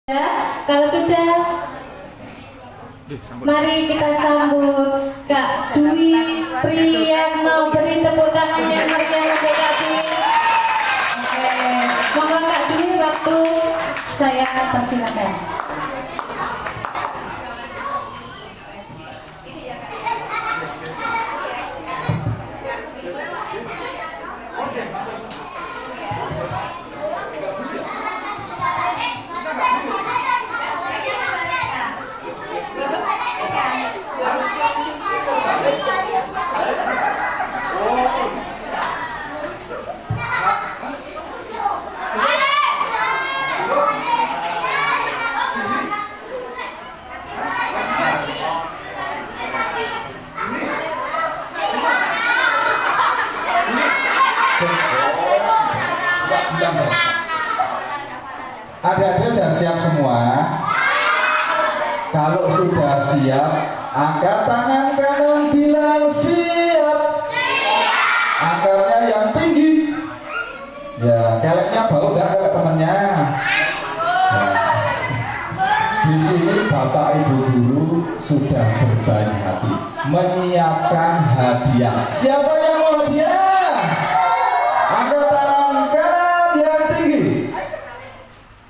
Ya, kalau sudah, mari kita sambut Kak Dwi Priyatno. Beri tepuk tangan yang meriah untuk Kak Dwi. Oke, monggo Kak Dwi, waktu saya persilakan. Adik-adik sudah siap semua? Kalau sudah siap, angkat tangan kanan bilang siap. Angkatnya yang tinggi. Ya, keleknya bau nggak kelek temennya? Ya. Di sini Bapak Ibu guru sudah berbaik hati menyiapkan hadiah. Siapa yang mau hadiah? Angkat tangan kanan yang tinggi.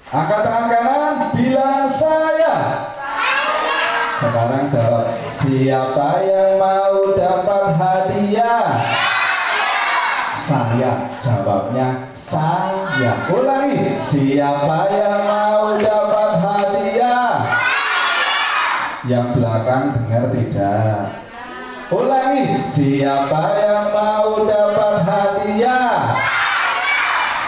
Angkat tangan kanan, bilang saya. Sekarang jawab, siapa yang mau dapat hadiah? Saya. Jawabnya saya. Ulangi, siapa yang mau dapat hadiah? Yang belakang dengar tidak? Ulangi, siapa yang mau dapat hadiah?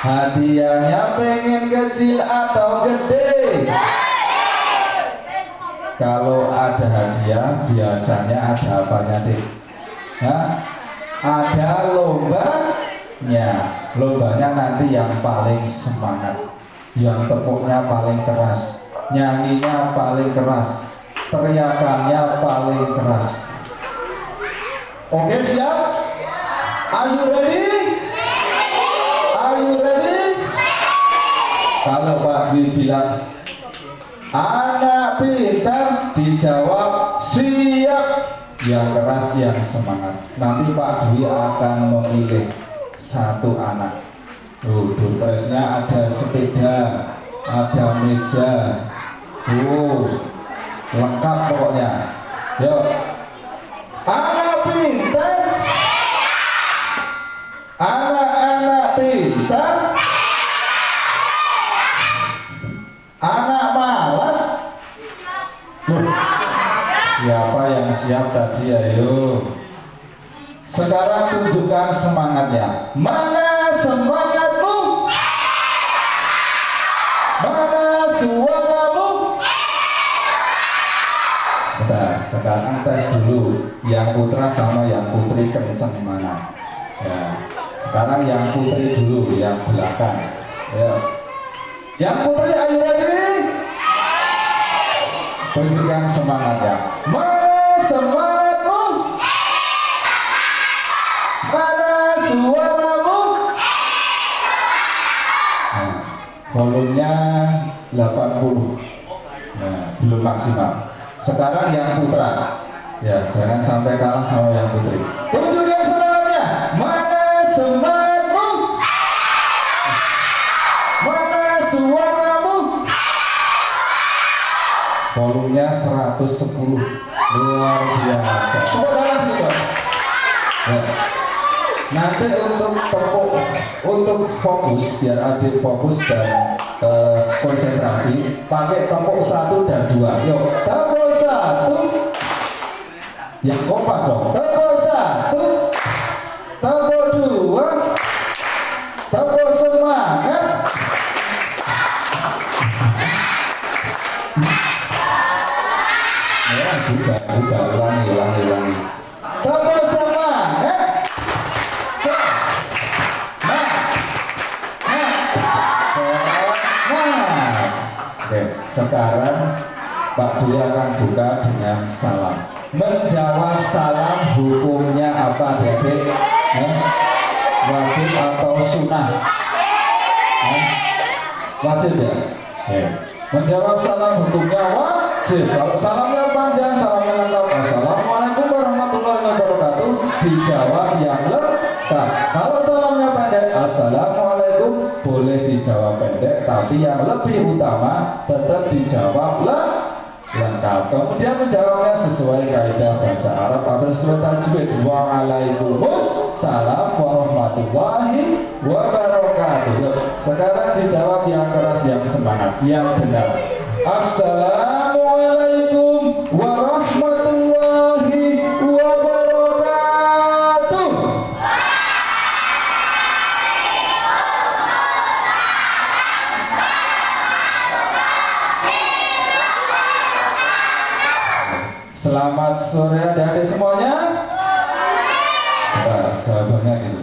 Hadiahnya pengen kecil atau gede? Kalau ada hadiah biasanya ada apanya deh? Hah? Ada lombanya. Lombanya nanti yang paling semangat, yang tepuknya paling keras, nyanyinya paling keras, teriakannya paling keras. Oke, siap? Are you ready? Are you ready? Kalau Pak Dwi bilang anak pintar, dijawab siap. Yang keras, yang semangat. Nanti Pak Dwi akan memilih satu anak. Doorpresnya ada sepeda, ada meja. Lengkap pokoknya. Yuk. Anak pintar, anak-anak pintar, anak malas. Siapa yang siap tadi? Ayo. Sekarang tunjukkan semangatnya. Mana semangatmu? Mana suaramu? Bentar, sekarang tes dulu. Yang putra sama yang putri kenceng mana? Ya. Sekarang yang putri dulu, yang belakang. Ya. Yang putri, ayo ready? Tunjukkan semangatnya. Mana semangatmu? Mana suaramu? Nah, volumenya 80. Nah, belum maksimal. Sekarang yang putra. Ya, jangan sampai kalah sama yang putri. Tunjukkan semangatnya. Mana semangatmu? Mana suaramu? Volumenya 110. Luar biasa. Ya. Nanti untuk tepuk, untuk fokus, biar adik fokus dan konsentrasi, pakai tepuk 1 dan 2. Yuk, tepuk 1. Yang kompak dong. Tepuk 1, tepuk 2, tepuk semangat. Buka, ulangi. Tepuk semangat. Oke, sekarang Pak Dwi akan buka dengan salam. Menjawab salam hukumnya apa, Dek? Wajib atau sunnah? Wajib ya? Menjawab salam hukumnya wajib. Kalau salamnya panjang, salamnya lengkap, assalamualaikum warahmatullahi wabarakatuh, dijawab yang lengkap. Kalau salamnya pendek, assalamualaikum, boleh dijawab pendek, tapi yang lebih utama tetap dijawab lengkap. Kemudian menjawabnya sesuai kaidah bahasa Arab atau sesuai tajwid. Waalaikumsalam warahmatullahi wabarakatuh. Sekarang dijawab yang keras, yang semangat, yang benar. Assalamualaikum warahmatullahi wabarakatuh. Selamat sore adik-adik semuanya. Nah, jawabannya gitu.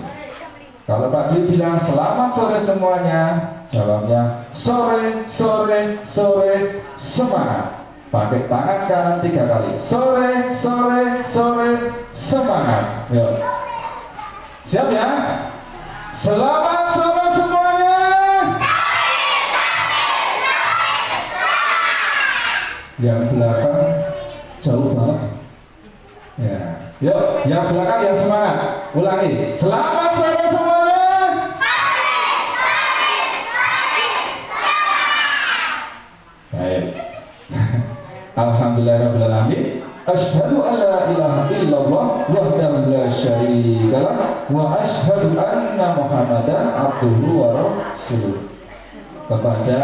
Kalau Pak Dwi bilang selamat sore semuanya, jawabnya sore, sore, sore, semangat. Pakai tangan kanan 3 kali. Sore, sore, sore, semangat. Yuk. Siap ya? Selamat sore semuanya. Yang belakang jauh banget. Ya. Yuk, yang belakang yang semangat. Ulangi. Selamat sore semuanya. Baik. Alhamdulillahirabbil alamin. Asyhadu an la ilaha illallah wahdahu la syarika lah wa asyhadu anna Muhammadan abduhu wa rasuluh. Kepada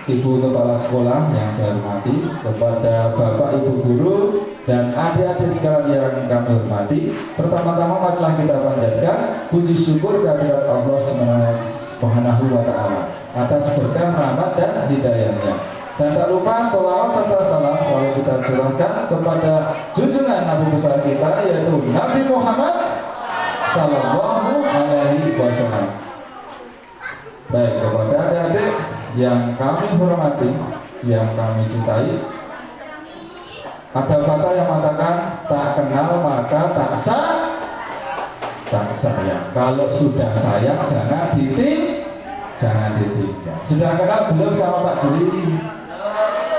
Ibu Kepala Sekolah yang saya hormati, kepada Bapak Ibu Guru dan adik-adik sekalian yang kami hormati, pertama-tama marilah kita panjatkan puji syukur kehadirat Allah Subhanahu wa Ta'ala atas berkah rahmat dan hidayahnya. Dan tak lupa sholawat serta salam selalu kita curahkan kepada junjungan Nabi besar kita, yaitu Nabi Muhammad Sallallahu Alaihi Wasallam. Baik, kepada adik-adik yang kami hormati, yang kami cintai, ada kata yang mengatakan tak kenal maka tak sayang. Kalau sudah sayang jangan ditinggal. Sudah kenal belum sama Pak Dwi?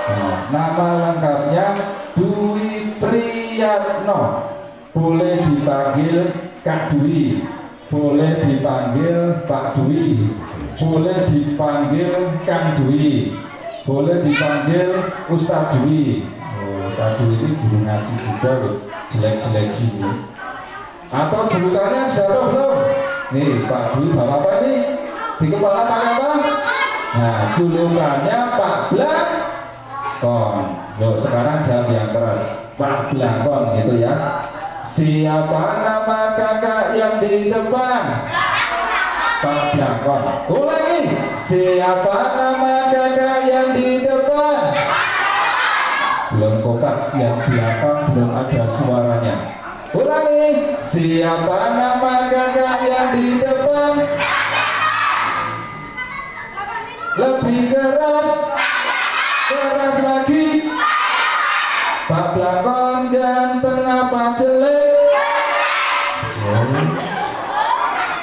Nah, nama lengkapnya Dwi Priyatno. Boleh dipanggil Kak Dwi, boleh dipanggil Pak Dwi, boleh dipanggil Kang Dwi, boleh dipanggil Ustaz Dwi. Ustaz Dwi ini guru ngaji juga loh, jelek-jelek gini. Atau julukannya sudah tahu belum? Nih Pak Dwi bawa apa ini? Di kepala pakai apa? Nah, julukannya Pak Blangkon. Loh, sekarang jawab yang keras. Pak Blangkon gitu ya. Siapa nama kakak yang di depan? Pak Blangkon. Ulangi. Siapa nama kakak yang di depan? Belum kotak, yang belakang belum ada suaranya. Ulangi. Siapa nama kakak yang di depan? Lebih keras, keras lagi. Pak Blangkon ganteng apa jelek?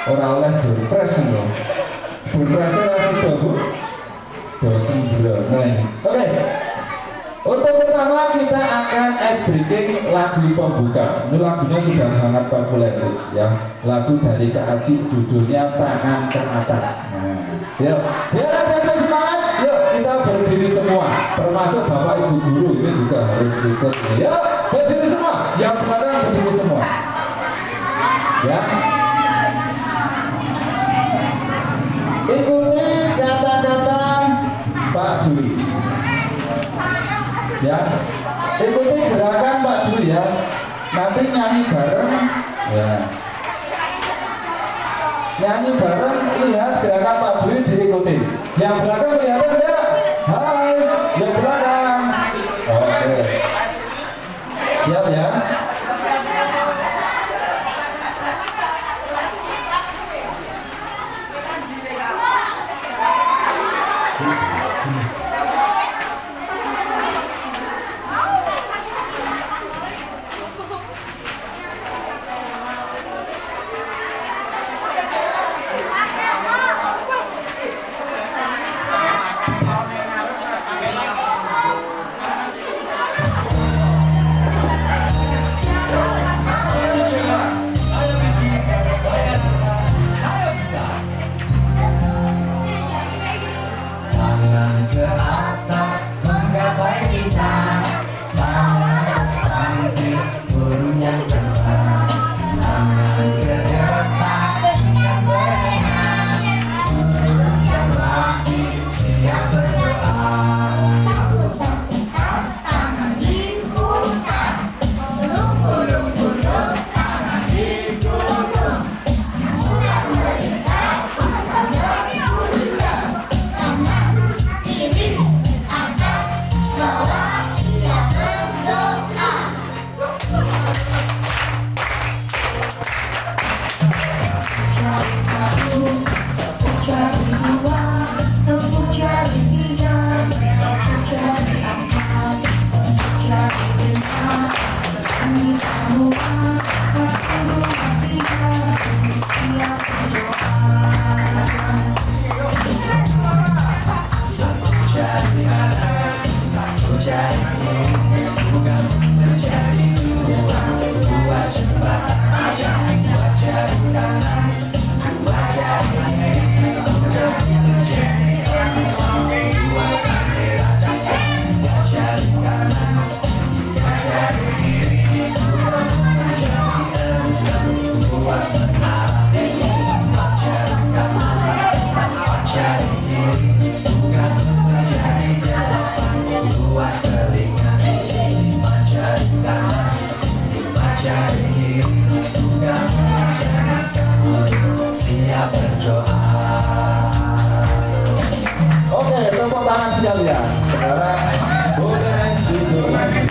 Orang oleh surprise loh. Surprise masih baru. Dosen berenang. Oke. Untuk pertama kita akan ice breaking lagu pembuka. Ini lagunya sudah sangat populer ya. Lagu dari Kak Aji, judulnya Tangan ke Atas. Nah, yuk, biar ada semangat. Yuk kita berdiri semua, termasuk Bapak Ibu Guru ini juga harus ikut. Yuk berdiri semua, yang belakang berdiri semua. Ya. Ikuti kata-kata Pak Dwi. Ya, ikuti gerakan Pak Dwi ya. Nanti nyanyi bareng. Ya. Nyanyi bareng, lihat gerakan Pak Dwi diikuti. Yang belakang kelihatan enggak? Hai, yang belakang. Oke. Siap ya? Oke, tepuk tangan sekalian. Sekarang boleh duduk lagi.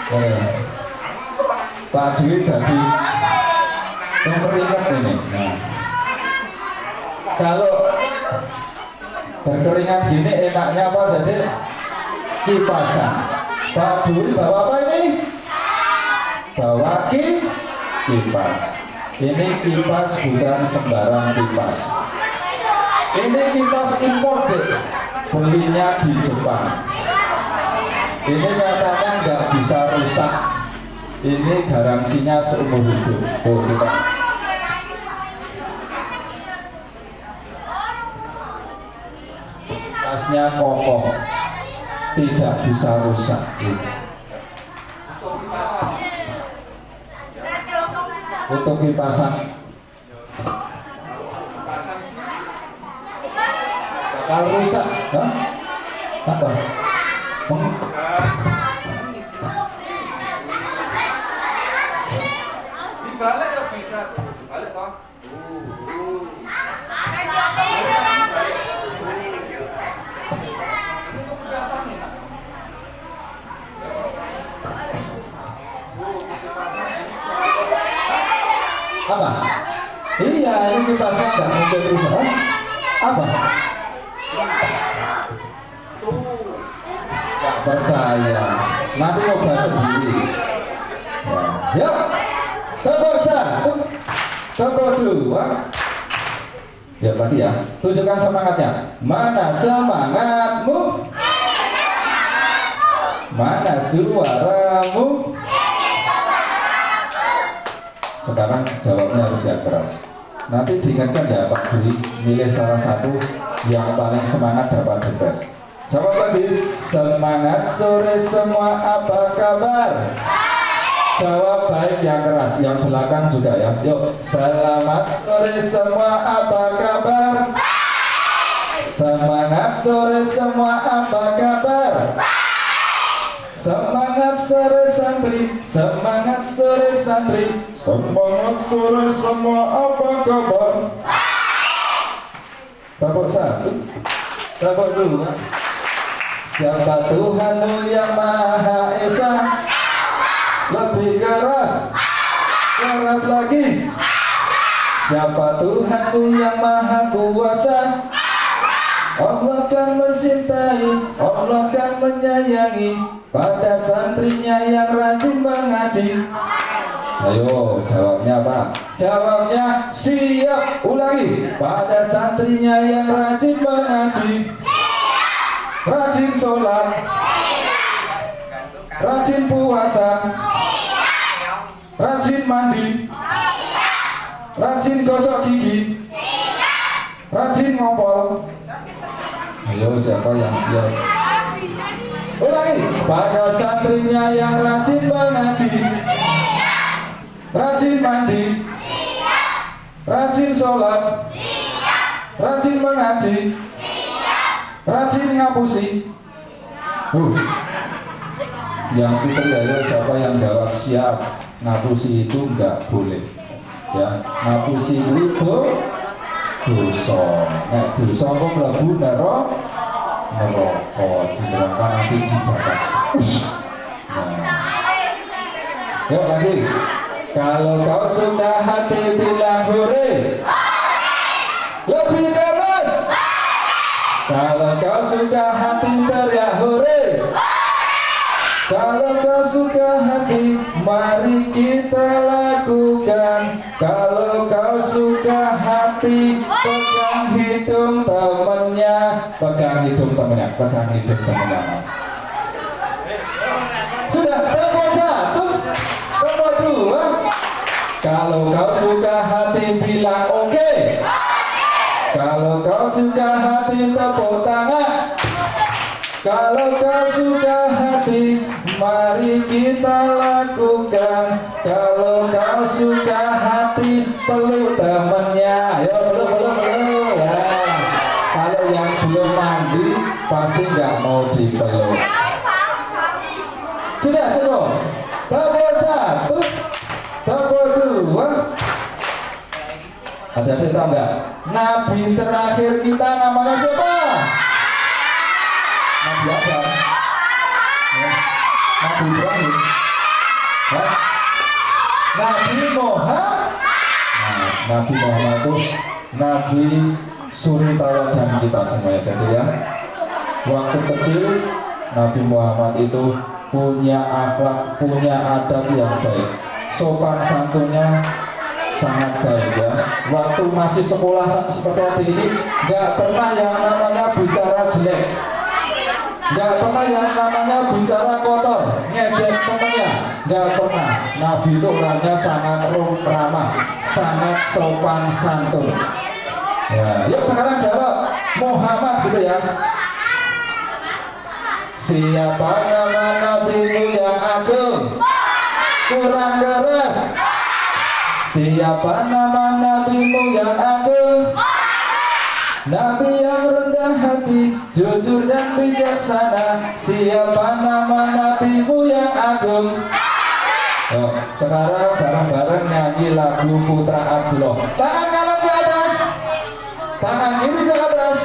Oke. Pak Dwi jadi berkeringat ini. Nah, kalau berkeringat gini enaknya apa? Jadi kipasan. Pak Dwi bawa apa ini? Bawa kipas. Ini kipas bukan sembarang kipas. Ini kipas imported, belinya di Jepang. Ini katanya nggak bisa rusak. Ini garansinya seumur hidup. Tuh, kita. Kipasnya kokoh, tidak bisa rusak. Untuk kipasan bakal rusak. Hah? Apa? Dibalik ya bisa, balik toh. Apa? Iya, ini kipasnya nggak mungkin rusak. Hah? Apa? Nggak percaya. Nanti coba sendiri. Ya, tepuk satu, tepuk dua. Ya tadi ya, tunjukkan semangatnya. Mana semangatmu? Mana suaramu? Sekarang jawabnya harus yang keras. Nanti diingatkan ya Pak Dwi, milih salah satu yang paling semangat dapat the best. Siapa tadi? Semangat sore semua, apa kabar? Jawab baik yang keras, yang belakang juga ya. Yuk, selamat sore semua, apa kabar? Semangat sore semua, apa kabar? Semangat sore santri, semangat sore santri, semangat sore semua, apa kabar? Tepuk satu, tepuk dua. Siapa Tuhanmu yang Maha Esa? Lebih keras, keras lagi. Siapa Tuhanmu yang Maha Kuasa? Allah kan mencintai, Allah kan menyayangi pada santrinya yang rajin mengaji. Ayo, jawabnya apa? Jawabnya siap. Ulangi. Pada santrinya yang rajin mengaji, rajin sholat, rajin puasa, rajin mandi, rajin gosok gigi, rajin ngopol. Ayo, siapa yang siap? Ulangi. Pada santrinya yang rajin mengaji, rajin mandi, rajin sholat, rajin mengaji, rajin ngapusi. Yang putri, ayo siapa yang jawab siap? Ngapusi itu enggak boleh. Ya, ngapusi itu dosa. Nek dosa kok mlebu neraka, neraka nanti dibakar. Yuk lagi. Kalau kau sudah hati bilang hore, lebih keras. Kalau kau sudah hati teriak hore. Kalau kau suka hati, mari kita lakukan. Kalau kau suka hati, pegang hidung temennya, pegang hidung temennya, pegang hidung temennya. Sudah, tempo satu, tempo dua. Kalau kau suka hati bilang oke. Kalau kau suka hati tepuk tangan. Kalau kau suka hati, mari kita lakukan. Kalau kau suka hati, peluk temennya. Ayo peluk. Ya. Kalau yang belum mandi, pasti nggak mau dipeluk. Sudah, cukup. Tepuk satu, tepuk dua. Ada tahu nggak? Nabi terakhir kita namanya siapa? Nabi Adam. Ya. Nabi Ibrahim. Ya. Nabi Muhammad. Nah, Nabi Muhammad itu Nabi suri tauladan kita semuanya. Jadi ya, waktu kecil Nabi Muhammad itu punya akhlak, punya adab yang baik, sopan santunnya sangat baik ya. Waktu masih sekolah seperti ini, nggak pernah yang namanya bicara jelek, nggak pernah yang namanya bicara kotor, ngejek temannya, nggak pernah. Nabi itu orangnya sangat ramah, sangat sopan santun. Ya, yuk sekarang jawab Muhammad gitu ya. Siapa nama nabimu yang agung? Kurang keras. Siapa nama nabimu yang agung? Nabi yang rendah hati, jujur dan bijaksana. Siapa nama nabimu yang agung? Oh, sekarang bareng-bareng nyanyi lagu Putra Abdullah. Tangan kanan ke atas, tangan kiri ke atas.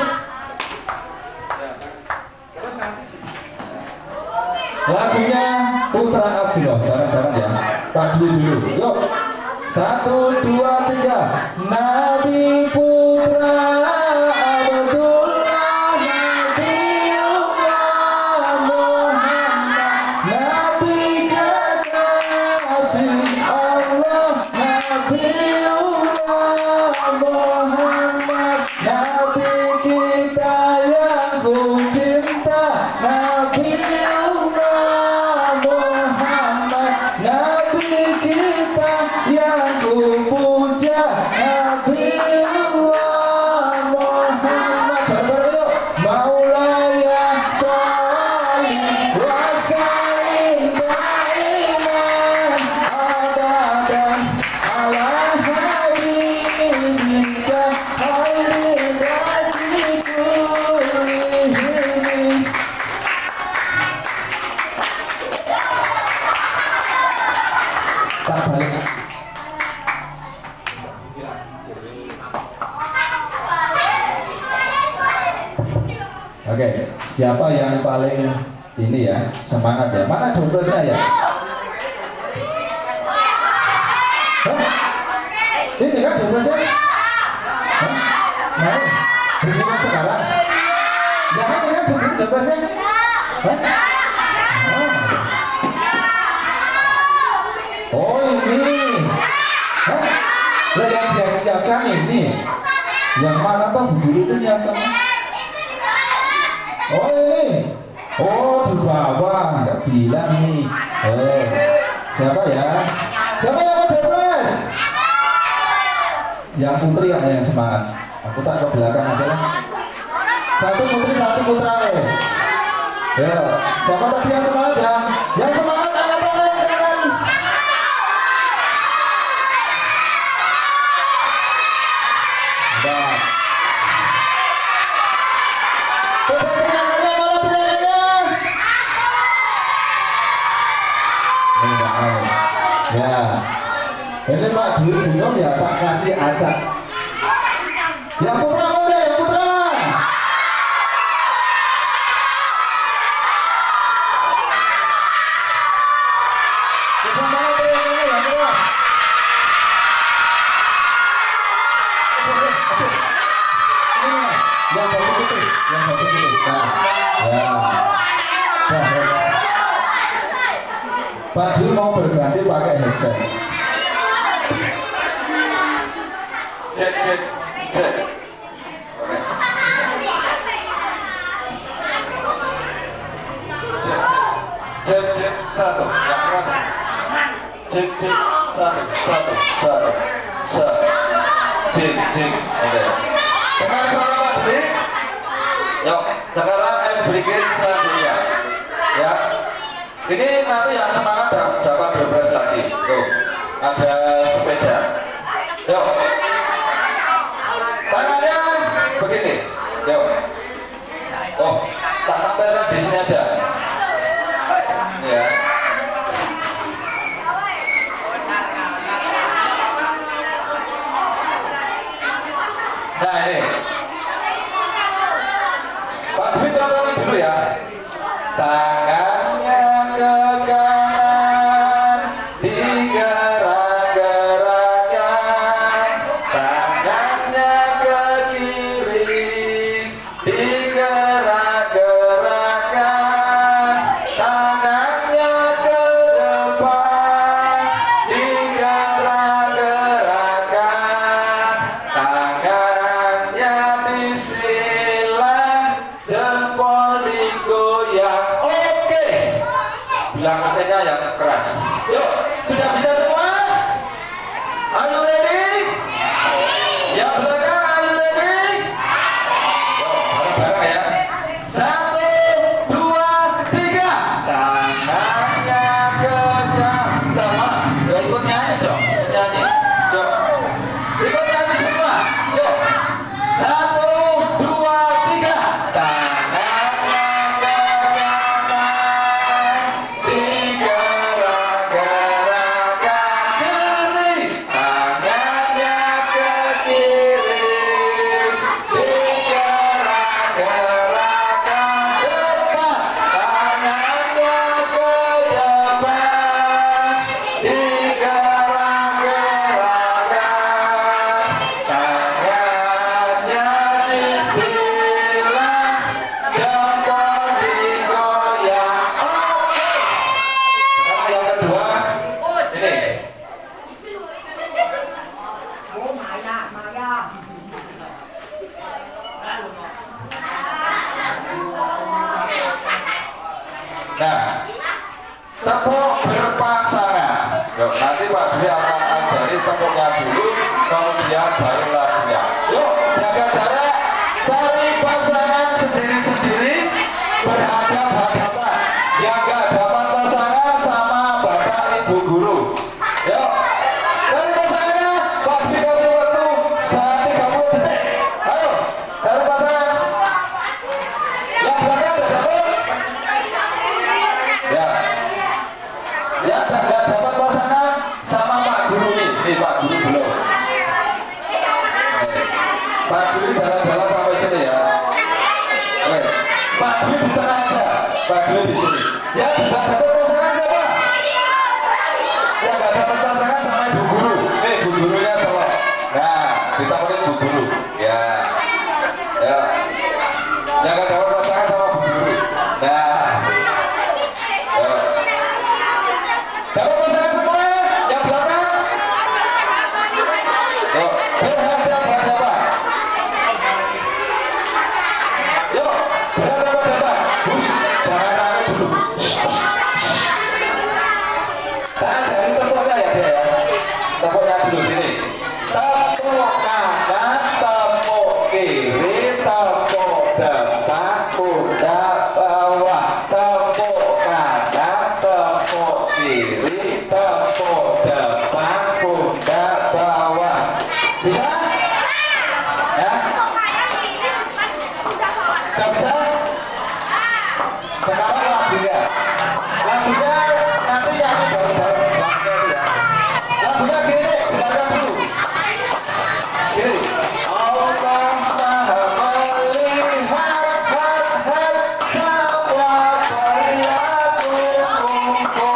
Lagunya Putra Abdullah, bareng-bareng ya. Pak dulu. Yuk. 1, 2, 3. Nabi Putra Abdullah, Nabiullah Muhammad, Nabi kekasih Allah, Nabiullah Muhammad, Nabi kita yang ku cinta, Nabiullah Muhammad, Nabi kita yang ku puja, Nabiullah Muhammad. Berdoa, Maulaya sholli wa sallim daiman abadan ala habibika khairil khalqi kullihim. Tak balik. Oke, siapa yang paling ini ya, semangat ya? Mana jodohnya ya? Hah? Ini kan jodohnya? Hah? Mau? Berikan sekarang? Jangan kan jodohnya? Hah? Oh ini. Hah? Lah yang dia siapkan ini. Yang mana tuh guru itu nyiapkan? Oh ini, oh di bawah, nggak bilang nih. Siapa ya? Siapa yang mau depres? Yang putri ada yang semangat. Aku tak ke belakang aja lah. Satu putri, satu putra. Ya, siapa tadi yang semangat ya? Yang semangat angkat tangan, jangan. Nah. Ya, ini Pak Dulu ya tak kasih acak. Yang putra muda, yang putra. Yang satu putri, yang satu putri. Ya. Pak Dulu mau berganti pakai headset. Cek, cek, cek. Oke. Cek, cek, satu. Ya, keras. Cek, cek, satu. Cek, cek. Oke. Dengar suara Pak Dwi? Yuk, sekarang es bikin selanjutnya. Ya. Ini nanti yang semangat dapat bebas lagi. Tuh, ada sepeda. Yuk. Tangannya begini. Yuk. Oh, tak sampai di sini aja. Ya. Nah ini. Pak Dwi contohin dulu ya. Tangannya ke kanan, digerak-gerakkan. Tangannya ke kiri, digerak-gerakkan. Tangannya ke depan, digerak-gerakkan. Tangannya disilang, jempol digoyang. Oke, bilang katanya yang keras. Yuk, sudah bisa semua? Are you ready? Yang belakang, are you ready? Yuk, bareng-bareng ya. 1, 2, 3. Tangannya ke sama. Yuk, ikut nyanyi dong. Nyanyi. Yuk. Ikut nyanyi semua. Yuk. 1, 2, 3. Tangannya ke kanan, digerak-gerakkan kiri. Tangannya ke kiri, digerak-gerakkan depan. Tangannya ke depan, digerak-gerakkan. Tangannya disilang, jempol digoyang. Oke. Sekarang yang kedua, ini. Nah, tepuk berpasangan. Yuk, nanti Pak Dwi akan ajari tepuknya dulu, kemudian baru lagunya. Yuk, jaga jarak, cari pasangan sendiri-sendiri, berhadapan-hadapan. Yang gak dapat pasangan sama Bapak Ibu Guru. Yuk, cari pasangannya, Pak Dwi kasih waktu 30 detik. Ayo, cari pasangan. Yang belakang sudah dapat? Ya. Ya, nggak dapat pasangan sama Pak Guru nih. Nih Pak Guru belum. Pak Guru jalan-jalan sampai sini ya. Oke. Pak Guru di sana aja. Pak Guru di sini. Ya, nggak dapat pasangan siapa? Ya, nggak dapat pasangan sama Ibu Guru. Nih, Bu Gurunya tolong. Nah, ditemenin Bu Guru. Ya. Ya. Yang nggak dapat pasangan sama Bu Guru. Nah. Ya. Dapat pasangan semua? Yang belakang? Yuk, berhadapan-hadapan. Yuk, berhadapan-hadapan. Jangan rame dulu. Nah, dari tepuknya ya, dia ya. Tepuknya dulu sini. Tepuk kanan, tepuk kiri, tepuk depan, pundak bawah. Tepuk kanan, tepuk kiri, tepuk depan, pundak bawah. Bisa? Ya? Gak bisa? Sekarang lagunya. Lagunya nanti yang bareng-bareng. Lagunya gini, dengarkan dulu. Gini. Allah Maha melihat semua perilaku.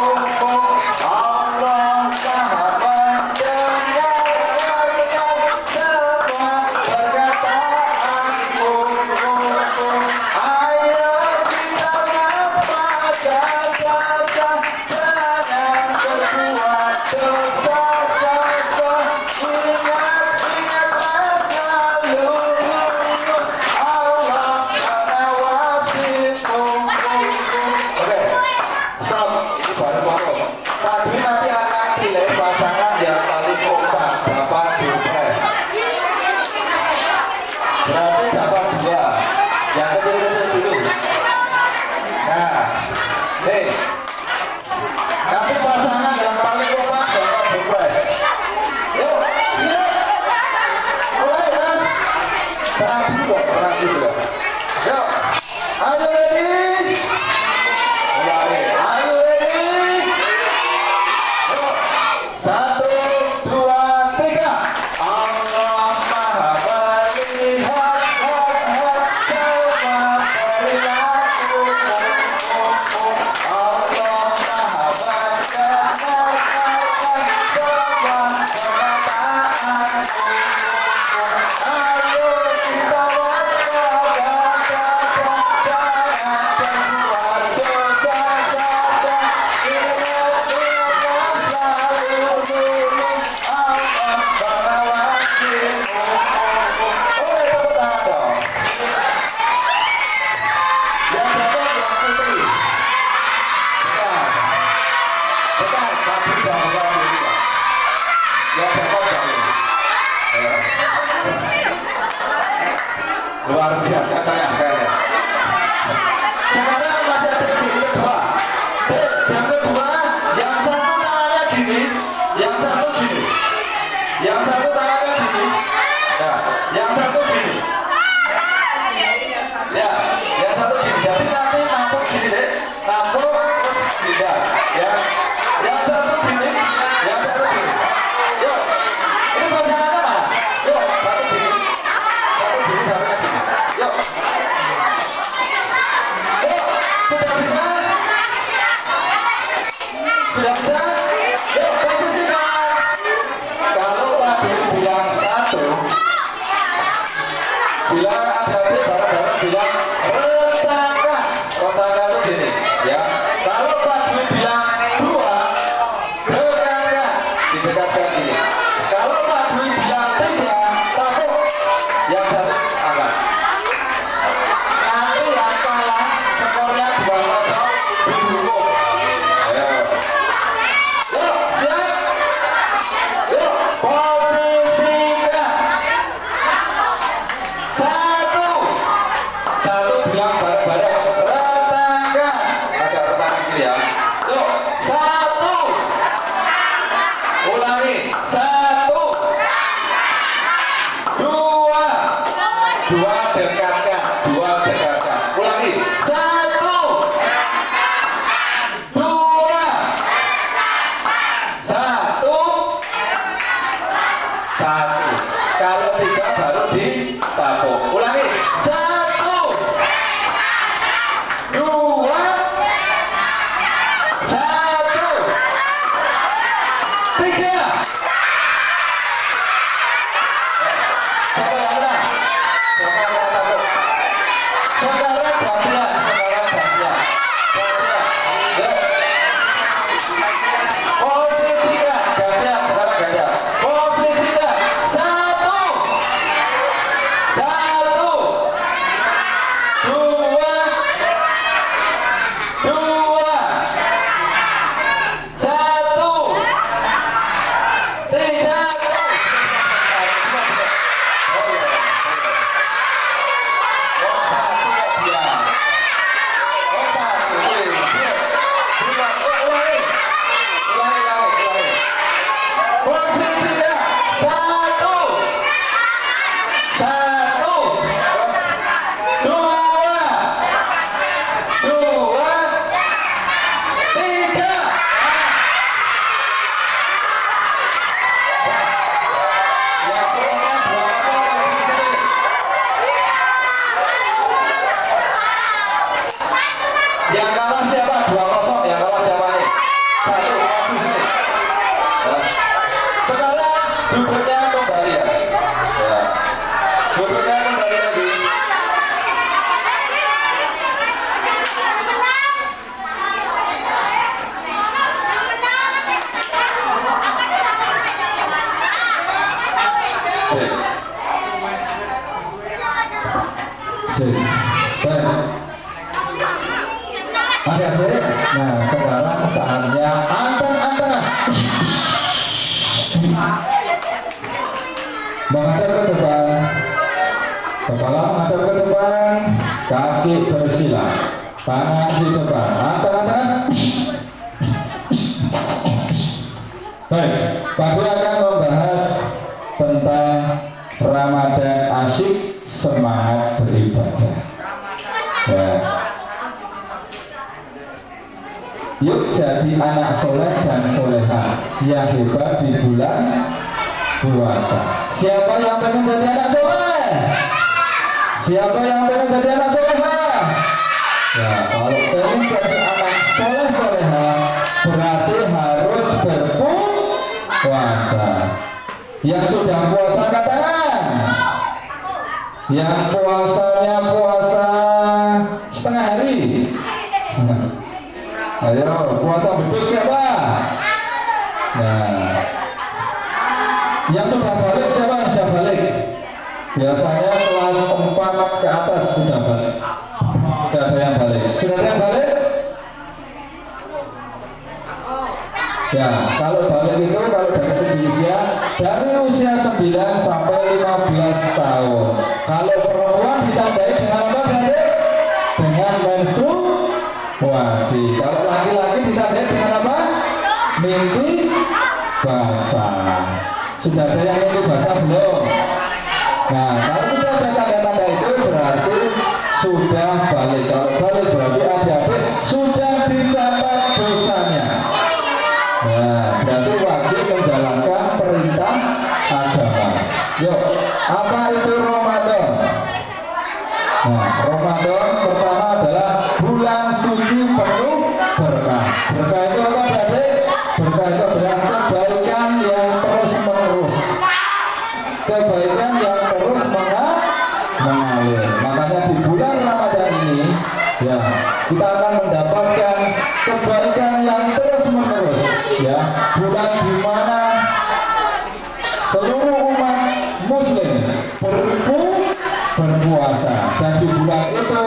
Allah Maha mendengarkan semua perkataanku. Ayo kita waspada saja, jangan berbuat dosa. Terakhir kok, terakhir ya. Yuk, are you ready? Mulai. Are you ready? Yuk, 1, 2, 3. Allah Maha melihat, semua perilaku. Allah Maha mendengarkan semua perkataanku. Ayo kita waspada, jangan berbuat dosa-dosa. Ingat selalu dulu Allah mengawasimu. Oke, tepuk tangan dong. Yang jawab yang putri. Betul, tapi jangan lupa juga. Yang jawab jangan. Luar biasa kayaknya. Sekarang masih ada tim kedua. Yang kedua, yang satu tangannya gini, yang satu gini, yang satu tangannya gini, ya, yang satu gini, ya, yang satu gini. Jadi nanti nampuk gini deh, nampuk tidak, ya, yang satu gini, yang satu gini. Yuk, ini pasangannya mana? Yuk, satu gini, satu gini, satu gini. Yuk. Sudah bisa? Sudah bisa? Yuk, posisikan. Kalau tadi bilang 1, bilang hati-hati bareng-bareng bilang rentakan. Rentakan itu gini, ya. Kalau tadi bilang 2, dekatkan. Didekatkan gini. Kalau tadi bilang 3, tapuk. Yang satu angkat. Nanti yang kalah skornya 2-0 dihukum. Ayo. Yuk, siap. Yuk, posisikan. 1 bilang bareng-bareng rentakan. Agak rentakan gini ya. Yuk, 1. Ulangi. 1, 2. 2 dekatkan. 2 dekatkan. Ulangi. 1, 2. 1. 1. Kalau 3 baru ditapuk. Ulangi. 1, 2. 1, 3. Siapa yang menang? Siapa yang takut? Sekarang gantian, sekarang gantian. Gantian. Yuk. Posisikan, gantian, sekarang gantian. Posisikan. 1, 1, 2, 2, 1, 3. Yang kalah siapa? 2-0. Yang kalah siapa nih? 1. Ya. Sekarang duduknya kembali ya. Ya. Duduknya kembali lagi. Baik. Adik-adik, nah sekarang saatnya anteng-antengan. Menghadap ke depan, kepala menghadap ke depan, kaki bersila, tangan di depan, anteng-antengan. Baik, Pak Guru akan membahas tentang Ramadan asyik semangat beribadah. Ya. Yuk jadi anak soleh dan soleha yang hebat di bulan puasa. Siapa yang pengen jadi anak soleh? Siapa yang pengen jadi anak soleha? Ya, kalau pengen jadi anak soleh soleha berarti harus berpuasa. Yang sudah puasa angkat tangan. Yang puasanya puasa setengah hari. Ayo, puasa betul siapa? Nah, yang sudah balik siapa yang sudah balik? Biasanya kelas 4 ke atas sudah balik. Sudah ada yang balik. Sudah ada yang balik? Ya, kalau balik itu kalau dari segi usia dari usia 9 sampai 15 tahun. Kalau perempuan ditandai dengan apa berarti? Dengan menstruasi. Kalau laki-laki ditandai dengan apa? Mimpi basah. Sudah ada yang mimpi basah belum? Nah, kalau sudah ada tanda-tanda itu berarti sudah balik. Kalau balik berarti adik-adik sudah dicatat dosanya. Nah, berarti wajib menjalankan perintah agama. Yuk, apa itu Ramadan? Nah, Ramadan pertama adalah bulan suci penuh berkah. Berkah itu apa adik? Berkah itu adalah kebaikan yang terus menerus. Kebaikan yang terus mengalir. Makanya di bulan Ramadan ini, ya, kita akan mendapatkan kebaikan yang terus menerus. Ya, bulan di mana seluruh umat Muslim berpuasa, dan di bulan itu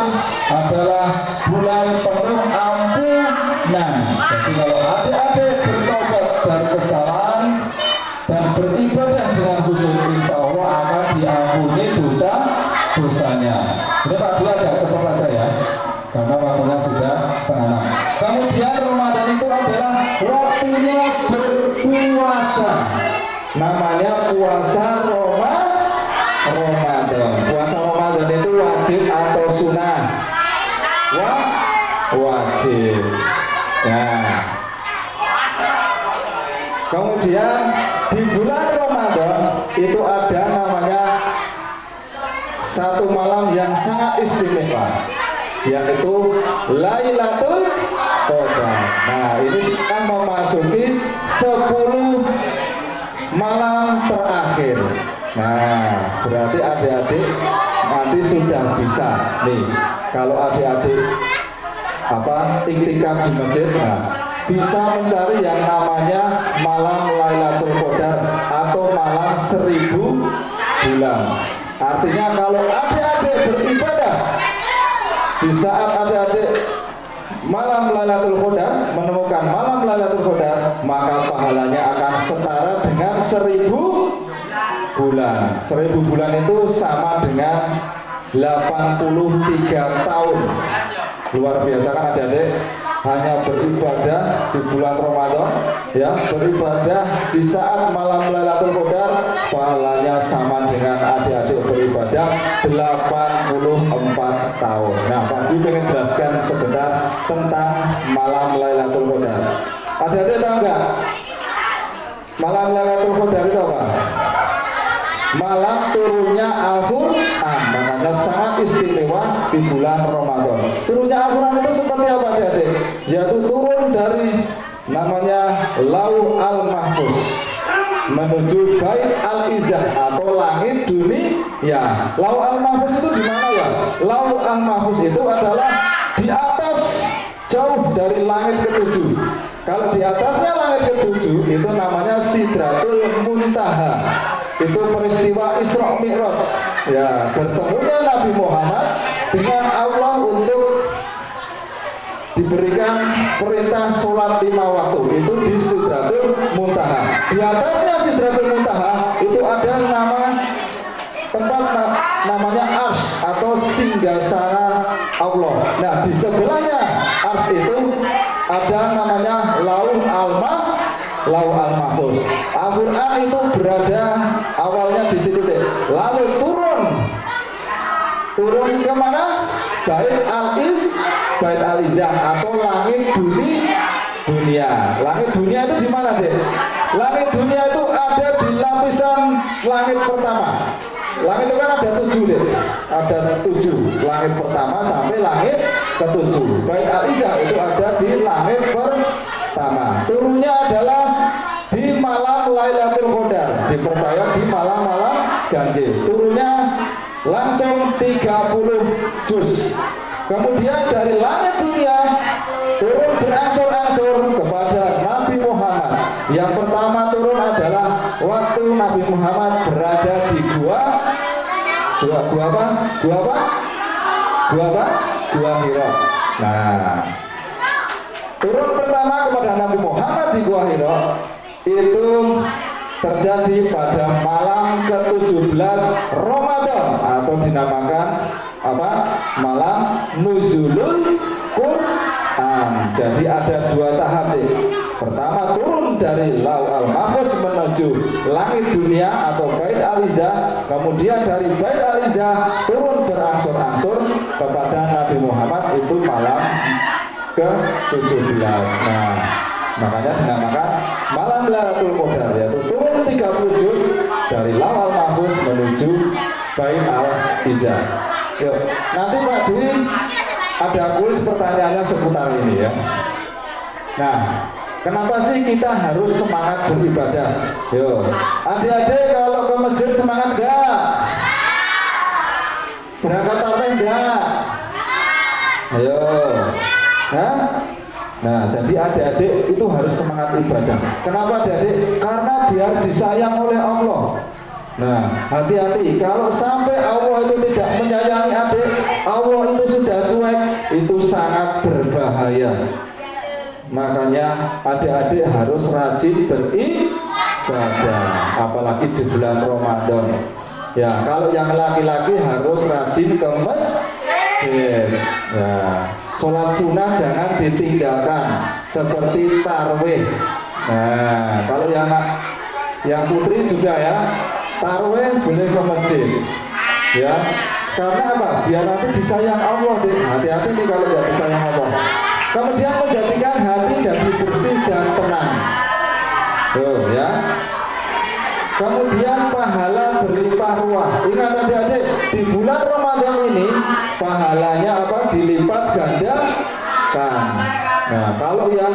adalah bulan penuh ampunan. Jadi kalau adik-adik bertobat dari kesalahan dan beribadah dengan khusyuk, insya Allah akan diampuni dosanya. Ini Pak Dua agak cepat saja ya, karena waktunya sudah 5:30. Kemudian Ramadan itu adalah waktunya berpuasa. Namanya puasa Ramadan. Puasa Ramadan itu wajib atau sunnah? Wajib. Nah, kemudian di bulan Ramadan itu ada namanya satu malam yang sangat istimewa, yaitu Lailatul Qadar. Nah, ini kan memasuki 10 malam terakhir. Nah, berarti adik-adik nanti sudah bisa nih. Kalau adik-adik iktikaf di masjid, nah, bisa mencari yang namanya malam Lailatul Qadar atau malam 1000 bulan. Artinya kalau adik-adik beribadah di saat adik-adik malam Lailatul Qadar, menemukan malam Lailatul Qadar, maka pahalanya akan setara dengan 1000 bulan. 1000 bulan itu sama dengan 83 tahun. Luar biasa kan adik-adik? Hanya beribadah di bulan Ramadan, ya, beribadah di saat malam Lailatul Qadar, pahalanya sama dengan adik-adik beribadah 84 tahun. Nah, Pak Dwi ingin jelaskan sebentar tentang malam Lailatul Qadar. Adik-adik tahu nggak? Malam Lailatul Qadar itu apa? Malam turunnya Al-Quran, makanya sangat istimewa di bulan Ramadan. Turunnya Al-Quran itu seperti apa adik-adik? Yaitu turun dari namanya Lauh Al-Mahfuz menuju Bait Al-Izzah atau langit dunia. Lauh Al-Mahfuz itu di mana ya? Lauh Al-Mahfuz itu adalah di atas, jauh dari langit ke-7. Kalau di atasnya langit ke-7 itu namanya Sidratul Muntaha. Itu peristiwa Isra Mi'raj, ya, bertemunya Nabi Muhammad dengan Allah untuk diberikan perintah sholat 5 waktu. Itu di Sidratul Muntaha. Di atasnya Sidratul Muntaha itu ada tempat namanya Arsy atau Singgasana Allah. Nah, di sebelahnya Arsy itu ada namanya Lauh Al-Mahfuz. Al-Quran itu berada awalnya di situ deh. Lalu turun turun ke mana? Bait al-Izzah atau langit dunia. Langit dunia itu di mana, Dek? Langit dunia itu ada di lapisan langit pertama. Langit itu kan ada 7, Dek. Ada 7. Langit pertama sampai langit ke-7. Bait al-Izzah itu ada di langit pertama. Turunnya adalah di malam Lailatul Qadar. Dipercaya di malam-malam ganjil. Turunnya langsung 30 juz. Kemudian dari langit dunia turun berangsur-angsur kepada Nabi Muhammad. Yang pertama turun adalah waktu Nabi Muhammad berada di gua apa? Gua Hira. Nah, turun pertama kepada Nabi Muhammad di gua Hira itu terjadi pada malam ke-17 Ramadan atau dinamakan apa? Malam Nuzulul Quran. Jadi ada 2 tahap nih. Pertama turun dari Lauh al-Mahfuz menuju langit dunia atau Bait al-Izzah. Kemudian dari Bait al-Izzah turun berangsur-angsur kepada Nabi Muhammad itu malam ke-17. Nah, makanya dinamakan malam Lailatul Qadar, yaitu turun 30 juz dari Lauh al-Mahfuz menuju Bait al-Izzah. Yuk, nanti Pak Dwi ada kuis pertanyaannya seputar ini ya. Nah, kenapa sih kita harus semangat beribadah? Yuk, adik-adik kalau ke masjid semangat enggak? Berangkat tarawih enggak? Ayo, hah? Nah, jadi adik-adik itu harus semangat ibadah. Kenapa adik-adik? Karena biar disayang oleh Allah. Nah, hati-hati kalau sampai Allah itu tidak menyayangi adik, Allah itu sudah cuek, itu sangat berbahaya. Makanya adik-adik harus rajin beribadah, apalagi di bulan Ramadan. Ya, kalau yang laki-laki harus rajin ke masjid. Ya, sholat sunnah jangan ditinggalkan seperti tarawih. Nah, kalau yang putri juga ya, tarawih boleh ke masjid. Ya, karena apa? Biar nanti disayang Allah. Hati-hati nih kalau tidak disayang Allah. Kemudian menjadikan hati jadi bersih dan tenang. Tuh ya. Kemudian pahala berlimpah ruah. Ingat adik-adik, di bulan Ramadan ini pahalanya apa? Dilipat gandakan. Nah, kalau yang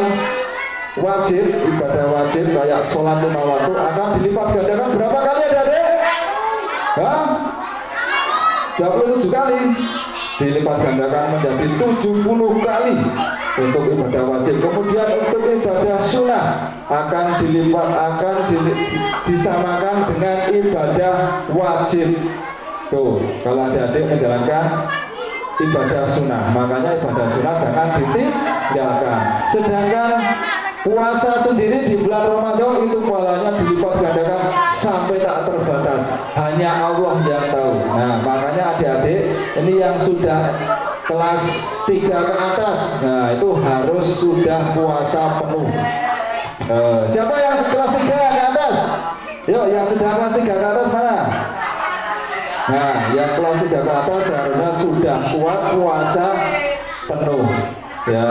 wajib, ibadah wajib kayak sholat 5 waktu akan dilipat gandakan berapa kali adik-adik? Hah? 27 kali. Dilipat gandakan menjadi 70 kali untuk ibadah wajib. Kemudian untuk ibadah sunnah akan disamakan dengan ibadah wajib. Tuh, kalau adik-adik menjalankan ibadah sunnah, makanya ibadah sunnah jangan ditinggalkan. Sedangkan puasa sendiri di bulan Ramadan itu pahalanya dilipat gandakan sampai tak terbatas. Hanya Allah yang tahu. Nah, makanya adik-adik ini yang sudah kelas 3 ke atas, nah itu harus sudah puasa penuh. Siapa yang kelas 3 ke atas? Yuk, yang sudah kelas 3 ke atas mana? Nah, yang kelas 3 ke atas seharusnya sudah kuat puasa penuh. Ya.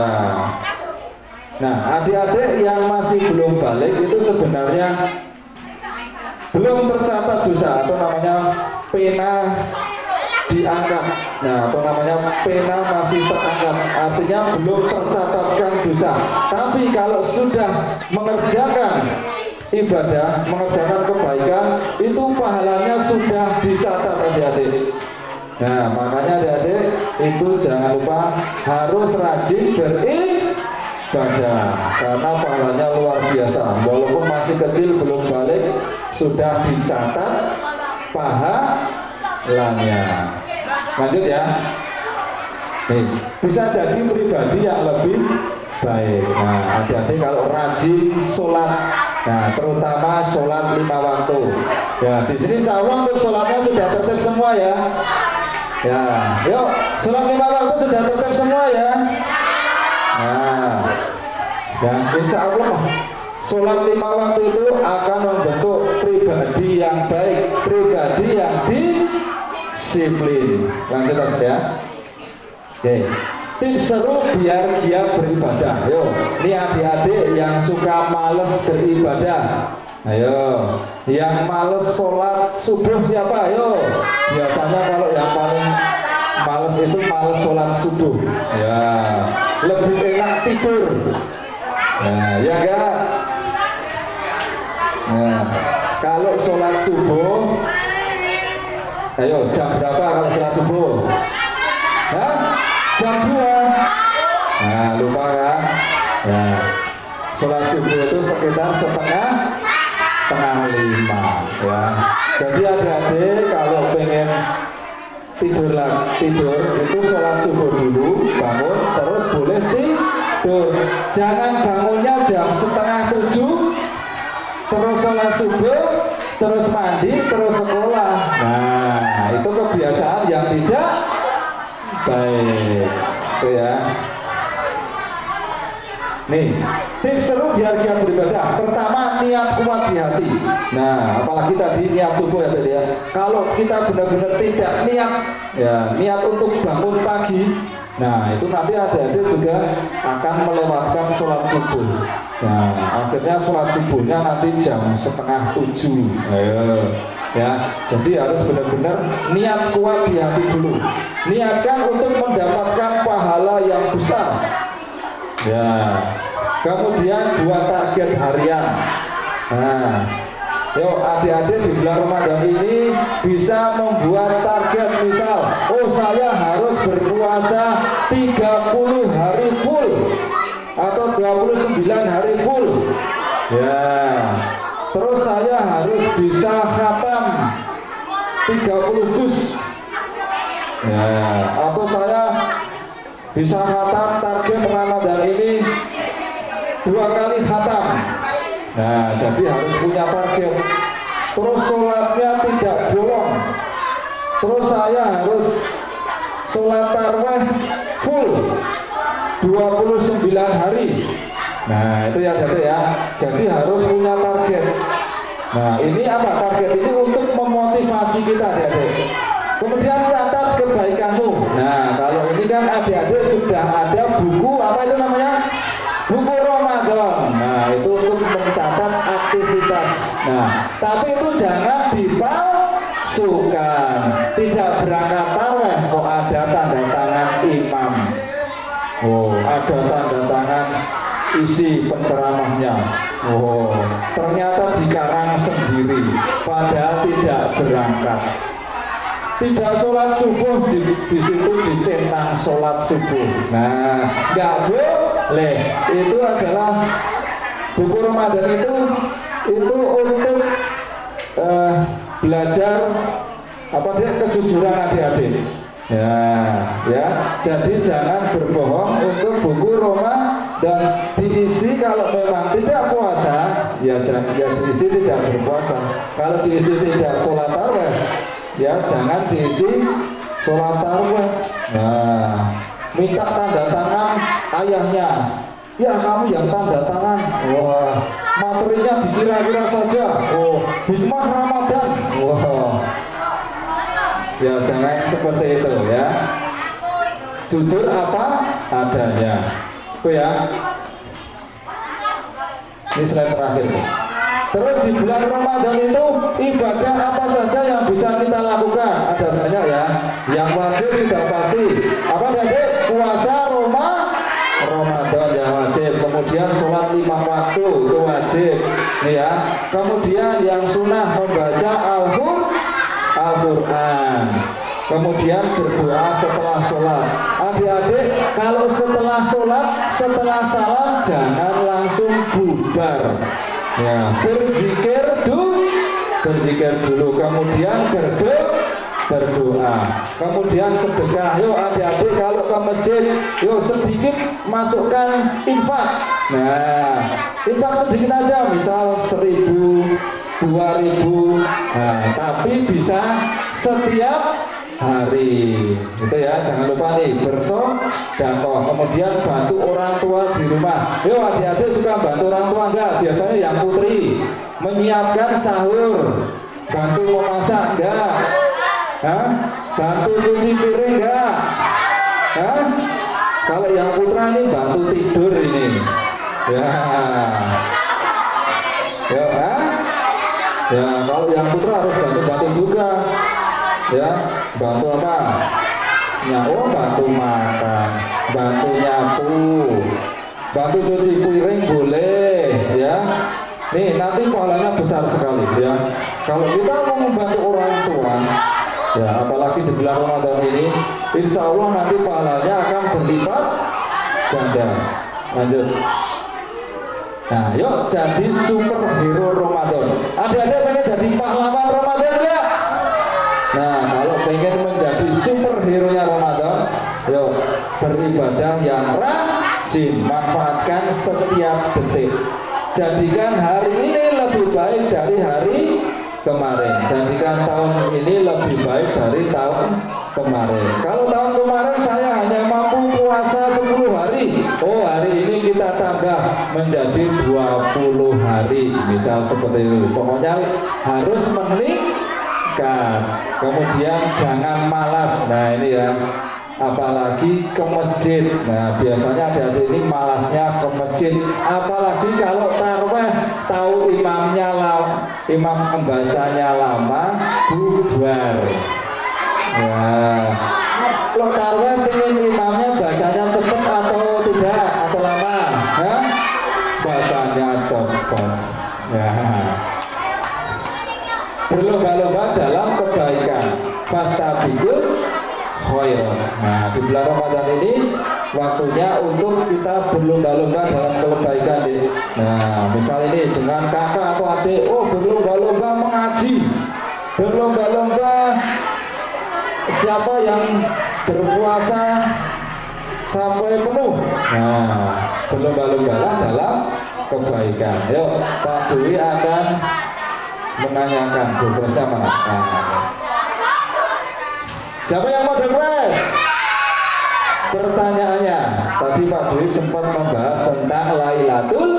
Nah, adik-adik yang masih belum balik itu sebenarnya belum tercatat dosa atau namanya pena diangkat. Nah, atau namanya pena masih terangkat, artinya belum tercatatkan dosa. Tapi kalau sudah mengerjakan ibadah, mengerjakan kebaikan, itu pahalanya sudah dicatat adik-adik. Nah, makanya adik-adik itu jangan lupa harus rajin beribadah karena pahalanya luar biasa. Walaupun masih kecil belum balik, sudah dicatat pahalanya. Lanjut ya. Nih, bisa jadi pribadi yang lebih baik. Nah, adik-adik kalau rajin sholat, nah terutama sholat 5 waktu. Ya, di sini cawang untuk sholatnya sudah tertib semua ya. Ya, yuk sholat 5 waktu sudah tertib semua ya. Nah, dan insya Allah sholat 5 waktu itu akan membentuk pribadi yang baik, pribadi yang disiplin. Lanjut Mas ya. Oke. Tips seru biar giat beribadah. Yo, ini adik-adik yang suka males beribadah. Ayo, yang males sholat subuh siapa? Ayo, biasanya kalau yang paling males itu males sholat subuh. Ya, lebih enak tidur. Nah, ya enggak? Nah, kalau sholat subuh, ayo jam berapa kalau sholat subuh? Hah? Jam 2. Nah, lupa kan? Ya, sholat subuh itu sekitar setengah 5 ya. Jadi adik-adik kalau pengen tidur itu sholat subuh dulu, bangun terus boleh tidur. Jangan bangunnya jam setengah 7 terus sholat subuh terus mandi terus sekolah. Nah, itu kebiasaan yang tidak baik. Itu ya. Nih, tips seru biar giat beribadah. Pertama, niat kuat di hati. Nah, apalagi tadi niat subuh ya tadi ya. Kalau kita benar-benar tidak niat untuk bangun pagi, nah itu nanti adik-adik juga akan melewatkan sholat subuh. Nah, akhirnya sholat subuhnya nanti jam setengah 7. Ayo, ya. Jadi harus benar-benar niat kuat di hati dulu. Niatkan untuk mendapatkan pahala yang besar. Ya, kemudian buat target harian. Nah, yuk adik-adik di bulan Ramadan ini bisa membuat target, misal, oh saya harus berpuasa 30 hari full atau 29 hari full. Ya, terus saya harus bisa khatam 30 juz. Ya, atau saya bisa khatam target Ramadan ini 2 kali khatam. Nah, jadi harus punya target. Terus sholatnya tidak bolong. Terus saya harus sholat tarawih full 29 hari. Nah, itu ya jadi ya. Jadi harus punya target. Nah, ini apa target ini untuk memotivasi kita adik-adik. Kemudian catat kebaikanmu. Nah, kalau ini kan adik-adik sudah ada buku apa itu namanya? Buku Ramadan. Nah, itu untuk mencatat aktivitas. Nah, tapi itu jangan dipalsukan. Tidak berangkat tarawih kok ada tanda tangan imam. Oh, ada tanda tangan isi penceramahnya. Oh, ternyata dikarang sendiri. Padahal tidak berangkat. Tidak sholat subuh di situ dicentang sholat subuh. Nah, nggak boleh. Itu adalah buku Ramadan itu untuk belajar apa dia kejujuran adik-adik. Ya. Jadi jangan berbohong untuk buku Ramadan. Diisi kalau memang tidak puasa, ya jangan diisi tidak berpuasa. Kalau diisi tidak sholat tarawih, ya jangan diisi sholat tarawih. Nah, minta tanda tangan ayahnya. Ya kamu yang tanda tangan. Wah, materinya dikira-kira saja. Oh, hikmah Ramadan. Wah, ya jangan seperti itu ya. Jujur apa adanya. Itu ya. Ini slide terakhir. Terus di bulan Ramadan itu ibadah apa saja yang bisa kita lakukan? Ada banyak ya. Yang wajib sudah pasti. Apa tadi? Puasa Ramadan yang wajib. Kemudian sholat 5 waktu itu wajib. Nih ya. Kemudian yang sunnah membaca Al-Quran. Kemudian berdoa setelah sholat. Adik-adik, kalau setelah sholat, setelah salam jangan langsung bubar. Ya, berzikir dulu, kemudian berdoa, kemudian sedekah. Yuk adik-adik kalau ke masjid, yuk sedikit masukkan infak. Nah, infak sedikit aja, misal 1.000, 2.000. Nah, tapi bisa setiap hari. Itu ya, jangan lupa nih bersedekah. Kemudian bantu orang tua di rumah. Yuk adik-adik suka bantu orang tua enggak? Biasanya yang putri menyiapkan sahur, bantu memasak enggak? Hah? Bantu cuci piring enggak? Hah? Kalau yang putra ini bantu tidur ini. Ya. Ya, hah? Ya, kalau yang putra harus bantu-bantu juga. Ya, bantu apa? Oh, bantu makan, bantu nyapu, bantu cuci piring boleh, ya. Nih, nanti pahalanya besar sekali, ya. Kalau kita mau membantu orang tua, ya, apalagi di bulan Ramadan ini, insya Allah nanti pahalanya akan berlipat ganda. Lanjut. Nah, yuk jadi superhero Ramadan. Adik-adik pengen jadi pahlawan Ramadan ya? Nah, kalau pengen menjadi superhero-nya Ramadan, yuk beribadah yang rajin, manfaatkan setiap detik. Jadikan hari ini lebih baik dari hari kemarin. Jadikan tahun ini lebih baik dari tahun kemarin. Kalau tahun kemarin saya hanya mampu puasa 10 hari. Oh, hari ini kita tambah menjadi 20 hari. Misal seperti itu. Pokoknya harus meningkat. Kemudian jangan malas. Nah, ini ya. Apalagi ke masjid. Nah, biasanya adik-adik ini malasnya ke masjid. Apalagi kalau tarawih tahu imamnya imam pembacanya lama, bubar. Ya, lo tarawih pengen imamnya bacanya cepat atau tidak atau lama? Ya? Bacanya cepat. Ya. Berlomba-lomba dalam kebaikan. Fastabiqul khairat. Nah, di bulan Ramadan ini waktunya untuk kita berlomba-lomba dalam kebaikan. Nah, misal ini dengan kakak atau adik, oh berlomba-lomba mengaji, berlomba-lomba siapa yang berpuasa sampai penuh. Nah, berlomba-lombalah dalam kebaikan. Yuk, Pak Dwi akan menanyakan progresnya mana. Nah, siapa yang mau request? Pertanyaannya, tadi Pak Dwi sempat membahas tentang Lailatul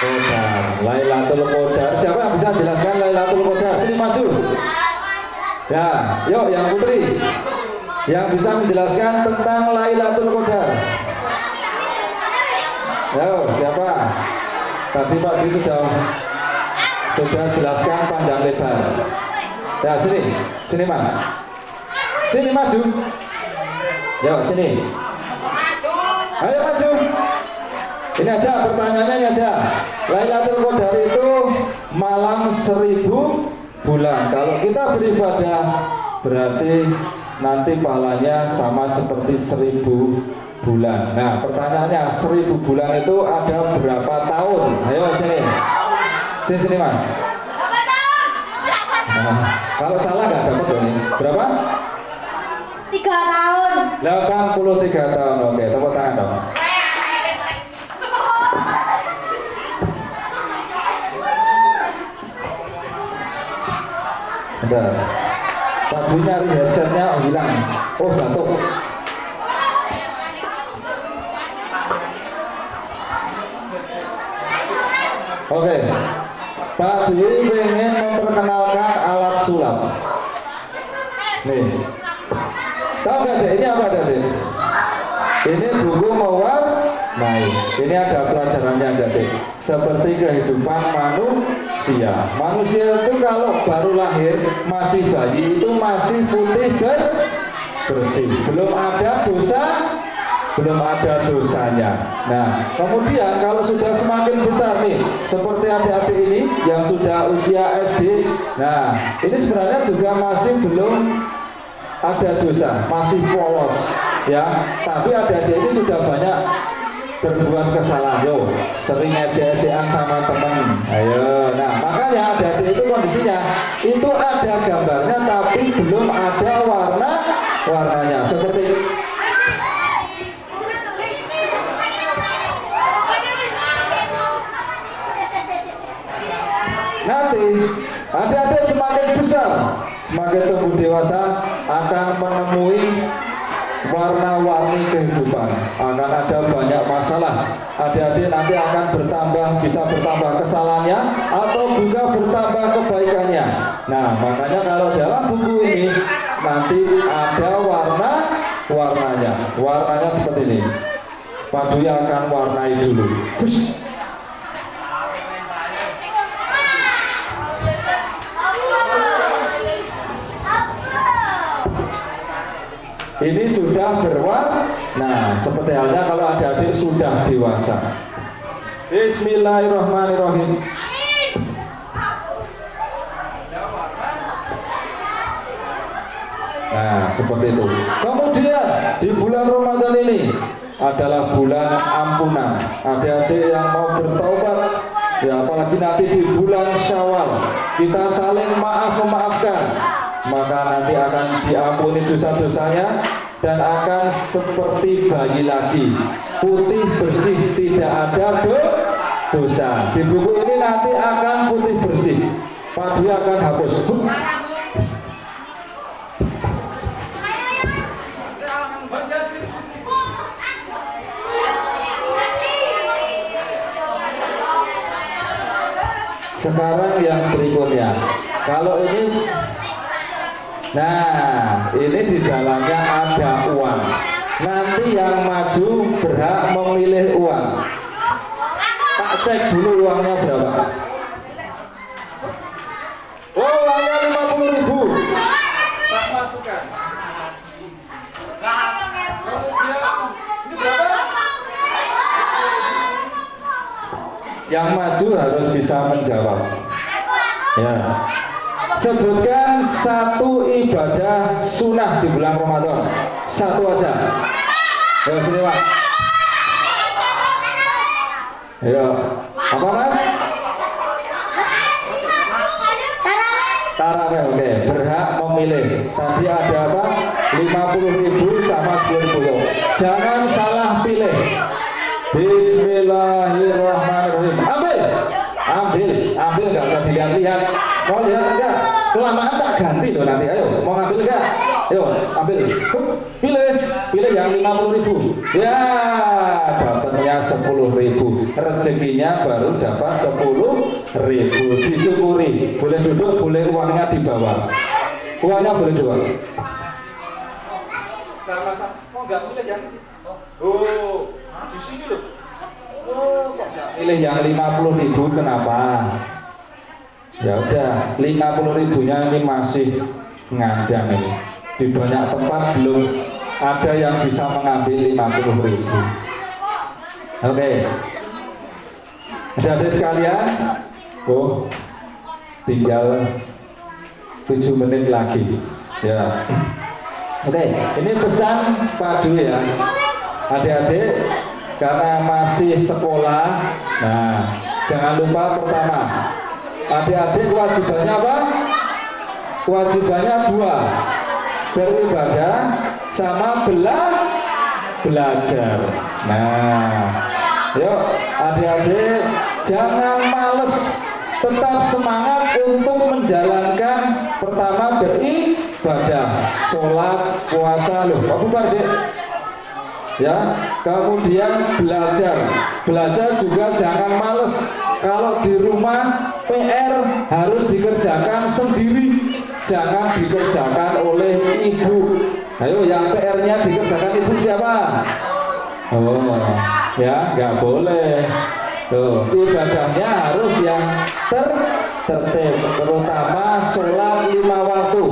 Qadar. Lailatul Qadar, siapa yang bisa jelaskan Lailatul Qadar? Sini maju. Ya, yuk yang putri, yang bisa menjelaskan tentang Lailatul Qadar. Yo, siapa? Tadi Pak Dwi sudah jelaskan panjang lebar. Ya, sini Mas. Sini maju. Yuk sini. Ayo maju. Ini aja pertanyaannya ini aja. Lailatul Qadar itu malam 1000 bulan. Kalau kita beribadah berarti nanti pahalanya sama seperti 1000 bulan. Nah, pertanyaannya 1000 bulan itu ada berapa tahun? Ayo sini. Sini Mas. Nah, kalau salah nggak dapat ini. Berapa? 3 tahun. 83 tahun. Oke, tepuk tangan dong. Bentar. Pak Dwi nyari headsetnya hilang. Oh, jatuh. Oke. Pak Dwi pengen memperkenalkan alat sulap. Nih. Tahu nggak deh, ini apa deh? Ini buku mewarnai. Ini ada pelajarannya deh. Seperti kehidupan manusia. Manusia itu kalau baru lahir masih bayi itu masih putih dan bersih. Belum ada dosanya. Nah, kemudian kalau sudah semakin besar nih, seperti adik-adik ini yang sudah usia SD. Nah, ini sebenarnya juga masih belum ada dosa, masih polos ya, tapi adik-adik ini sudah banyak berbuat kesalahan. Yo, sering ejek-ejekan sama teman. Ayo, nah makanya adik-adik itu kondisinya itu ada gambarnya tapi belum ada warnanya seperti nanti adik-adik semakin besar, semakin tumbuh dewasa akan menemui warna-warni kehidupan, akan ada banyak masalah. Adik-adik nanti akan bisa bertambah kesalahannya atau juga bertambah kebaikannya. Nah, makanya kalau dalam buku ini nanti ada warnanya. Warnanya seperti ini. Pak Dwi akan warnai dulu. Hush. Ini sudah berwarna. Nah, seperti halnya kalau adik-adik sudah dewasa. Bismillahirrahmanirrahim. Nah, seperti itu. Kemudian di bulan Ramadan ini adalah bulan ampunan. Adik-adik yang mau bertaubat, ya apalagi nanti di bulan Syawal kita saling memaafkan, maka nanti akan diampuni dosa-dosanya dan akan seperti bayi lagi, putih bersih, tidak ada dosa. Di buku ini nanti akan putih bersih. Pak Dwi akan hapus. Sekarang yang berikutnya, kalau ini, nah ini di dalamnya ada uang. Nanti yang maju berhak memilih uang. Tak cek dulu uangnya berapa. Oh, uangnya 50.000. Tak masukkan. Kemudian ini berapa? Yang maju harus bisa menjawab. Ya. Sebutkan satu ibadah sunnah di bulan Ramadan. Satu aja. Ayo sini Pak. Ayo. Apa Mas? Tarawih, oke. Berhak memilih. Tadi ada apa? 50.000 sama 10.000. Jangan salah pilih. Bismillahirrahmanirrahim. Ambil nggak usah dilihat-lihat. Mau lihat enggak? Kelamaan tak ganti loh nanti. Ayo, mau ngambil enggak? Ayo, ambil. Pilih yang 50.000. Ya, dapatnya 10.000. Rezekinya baru dapat 10.000. Disyukuri. Boleh duduk, boleh uangnya dibawa. Uangnya boleh dibawa. Sama-sama. Oh, nggak milih yang ini. Oh, di sini loh. Oh, kok nggak Pilih yang 50.000 kenapa? Ya udah, 50.000-nya ini masih ngandang ini. Di banyak tempat belum ada yang bisa mengambil 50.000. Oke. Adik-adik sekalian, oh, tinggal 7 menit lagi. Ya. Oke, ini pesan Pak Dwi ya. Adik-adik, karena masih sekolah, nah jangan lupa pertama, adik-adik kewajibannya apa? Kewajibannya 2, beribadah sama belajar. Nah, yuk adik-adik jangan males, tetap semangat untuk menjalankan pertama beribadah, sholat, puasa loh. Kok bukan dek? Ya, kemudian belajar juga jangan males. Kalau di rumah PR harus dikerjakan sendiri, jangan dikerjakan oleh ibu. Ayo, yang PR-nya dikerjakan ibu siapa? Oh, ya nggak boleh. Tuh, ibadahnya harus yang tertib, terutama sholat 5 waktu.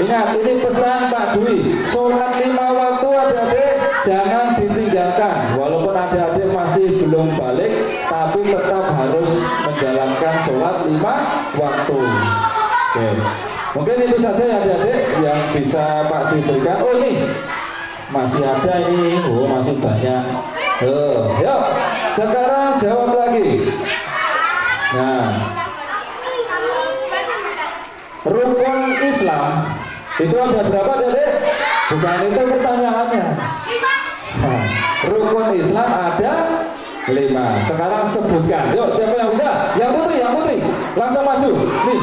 Ingat, ini pesan Pak Dwi, sholat 5 waktu adik-adik jangan ditinggalkan. Walaupun adik-adik masih belum balik, tapi tetap harus menjalankan sholat 5 waktu. Oke, mungkin itu saja ya adik-adik yang bisa Pak Dwi berikan. Oh ini masih ada ini, oh masih banyak. Yuk, sekarang jawab lagi. Nah, rukun Islam itu ada berapa, Dek? Bukan itu pertanyaannya. Nah, rukun Islam ada 5. Sekarang sebutkan. Yuk, siapa yang bisa? Yang putri, langsung maju. Nih,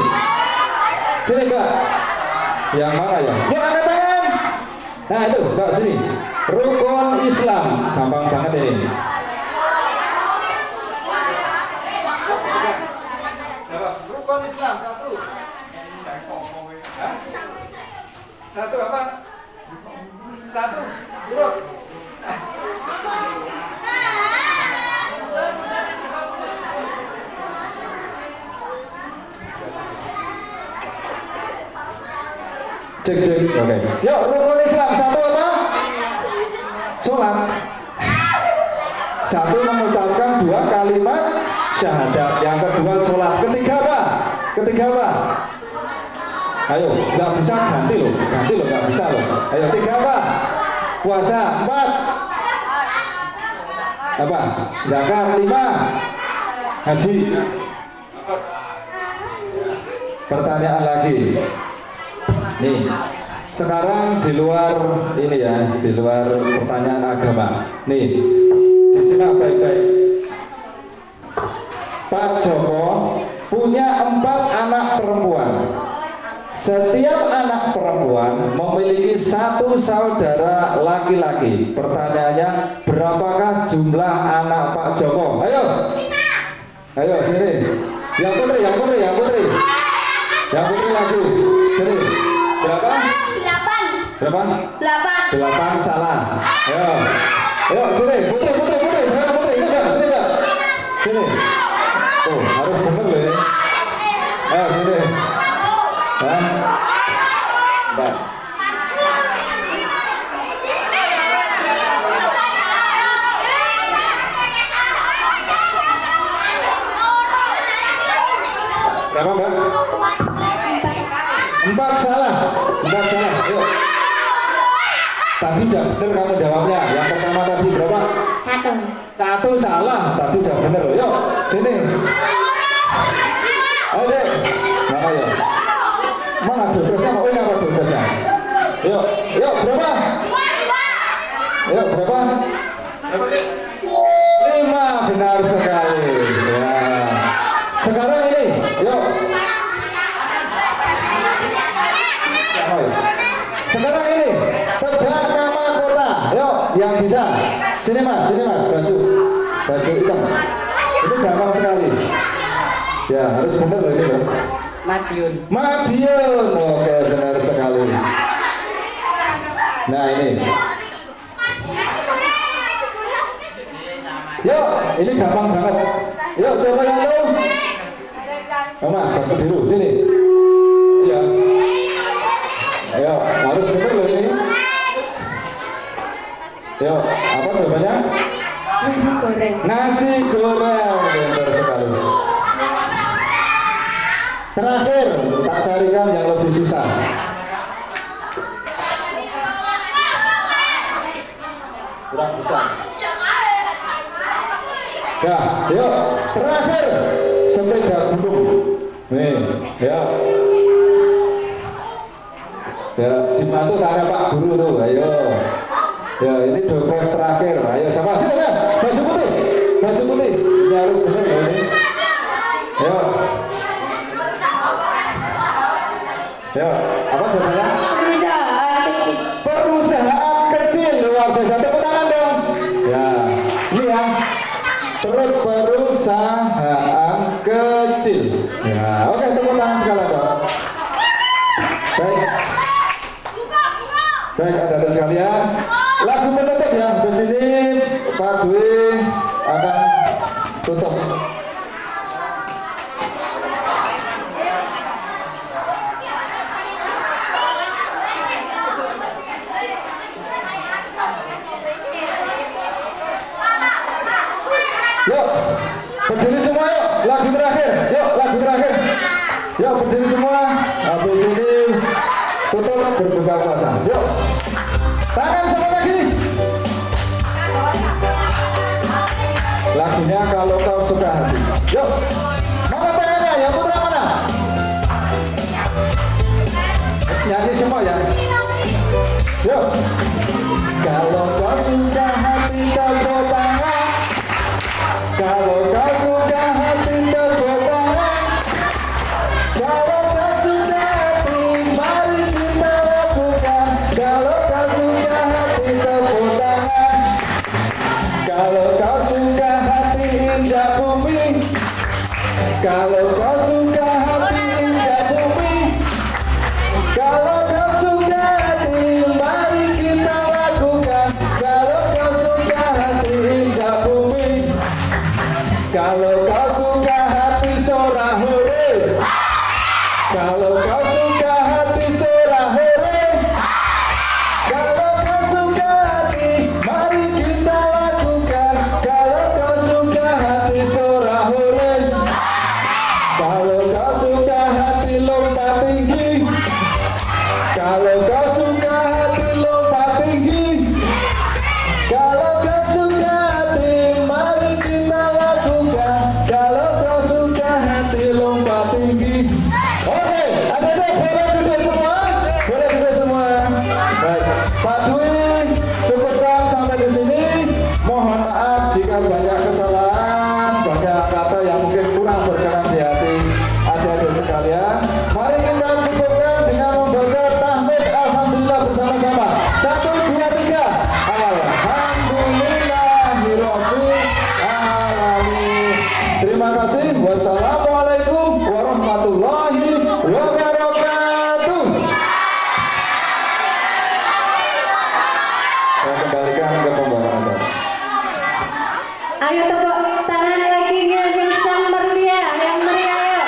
sini Mbak. Yang mana ya? Yuk, angkat tangan. Nah itu, Mbak sini. Rukun Islam, gampang banget ini. Rukun Islam 1. Satu apa? Satu. Urut. Cek cek. Oke. Yuk, rukun Islam satu apa? Sholat. Satu mengucapkan 2 kalimat syahadat. Yang kedua sholat. Ketiga apa? Ketiga apa? Ayo, nggak bisa ganti loh, nggak bisa loh. Ayo, 3 apa? Puasa. 4 apa? Zakat. 5 haji. Pertanyaan lagi. Nih, sekarang di luar ini ya, di luar pertanyaan agama. Nih, disimak baik-baik. Pak Joko punya 4 anak perempuan. Setiap anak perempuan memiliki 1 saudara laki-laki. Pertanyaannya, berapakah jumlah anak Pak Joko? Ayo, ayo sini. Yang putri lagi. Sini. Berapa? 8. Berapa? 8. 8 salah. Ayo, ayo sini. Putri. Saya putri. Ini enggak? Sini enggak? Sini. Oh, harus bener loh ini. Ayo sini. Hah? Mbak. Berapa Mbak? 4 salah. Yuk. Tadi udah bener kamu jawabnya. Yang pertama tadi berapa? 1 salah. Tadi udah bener loh. Yuk, sini. Ayo. Mana ya? Mana dodosnya? Oh, ini apa dodosnya? Yuk, berapa? Yuk, berapa? 5, benar sekali. Ya. Sekarang ini, yuk. Sekarang ini, tebak nama kota. Yuk, yang bisa. Sini mas, baju hitam. Ini gampang sekali. Ya, harus benar loh ini loh. Madiun. Oke, benar sekali. Nah ini. Yuk, ini gampang banget. Yuk, siapa yang tahu? Oh, mas, baju biru, sini. Iya. Ayo, harus benar loh ini. Yuk, apa jawabannya? Nasi goreng. Benar sekali. Terakhir, tak carikan yang lebih susah. Kurang besar. Ya, yuk, terakhir sepeda gunung. Nih, ya. Ya, dibantu tanya Pak Guru tuh, ayo. Ya, ini dompet terakhir. Ayo, sama sini ya. Baju putih. Ini harus benar ya ini. Ayo. Ya, apa jawabannya? Perusahaan kecil. Luar biasa, tepuk tangan dong. Ya, ini ya. Terus perusahaan kecil. Ya, oke, tepuk tangan sekali dong. Baik, ada sekalian. Lagu penutup ya. Di sini Pak Dwi akan tutup. Yuk, berdiri semua yuk. Lagu terakhir. Yuk, berdiri semua. Habis ini tutup berbuka puasa. Yuk. Tangan semua lagi. Lagunya Kalau Kau Suka Hati. Yuk. Mana tangannya? Yang putra mana? Nyanyi semua ya. Yuk. Kalau kau suka hati tepuk tangan. Kalau kau suka hati tepuk tangan. Kalau kau suka hati mari kita lakukan. Kalau kau suka hati tepuk tangan. Kalau kau suka hati injak bumi. Kalau kau suka hati injak bumi. Kalau kau suka Pak Dwi, cukupkan sampai di sini. Mohon maaf jika banyak kesalahan, banyak kata yang mungkin kurang berkenan di hati adik-adik sekalian. Mari kita cukupkan dengan membaca tahmid alhamdulillah bersama-sama. 1, 2, 3. Alhamdulillahirabbil alamin. Terima kasih. Wassalamualaikum warahmatullahi wabarakatuh. Saya kembalikan ke pembawa acara. Ayo tepuk tangan lagi yang meriah, yang meriah ayo.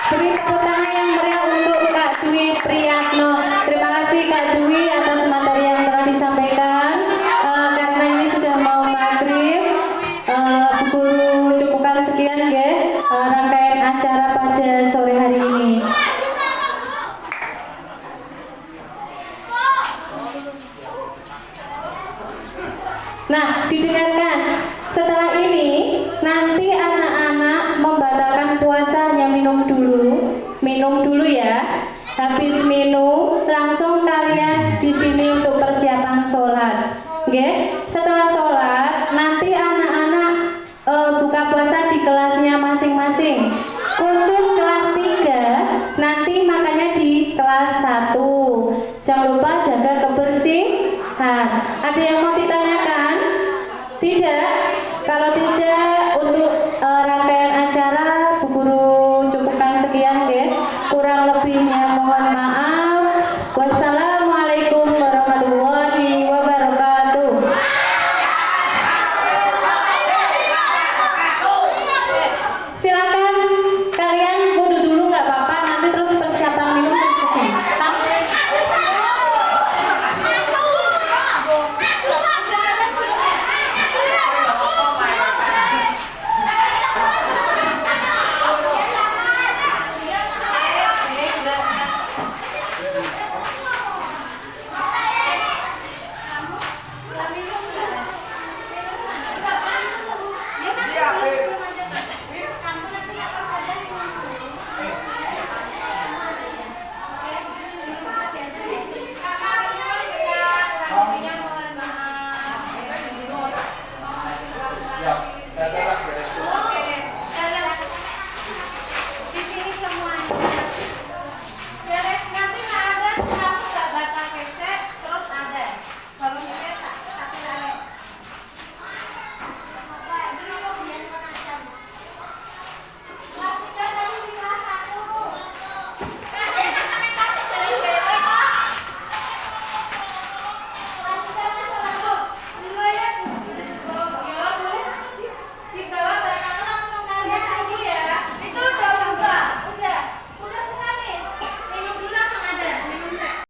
Beri tepuk tangan yang meriah untuk Kak Dwi Priyatno. Terima kasih Kak Dwi atas materi yang telah disampaikan. Karena ini sudah mau maghrib, Bu Guru cukupkan sekian ya rangkaian acara pada sore hari ini. Nah, didengarkan. Setelah ini, nanti anak-anak membatalkan puasanya minum dulu ya. Habis minum, langsung kalian di sini untuk persiapan sholat. Oke? Setelah sholat, nanti anak-anak buka puasa di kelasnya masing-masing. Khusus kelas 3, nanti makannya di kelas 1. Jangan lupa jaga kebersihan. Ada yang mau ditanyakan? Tidak? Kalau tidak,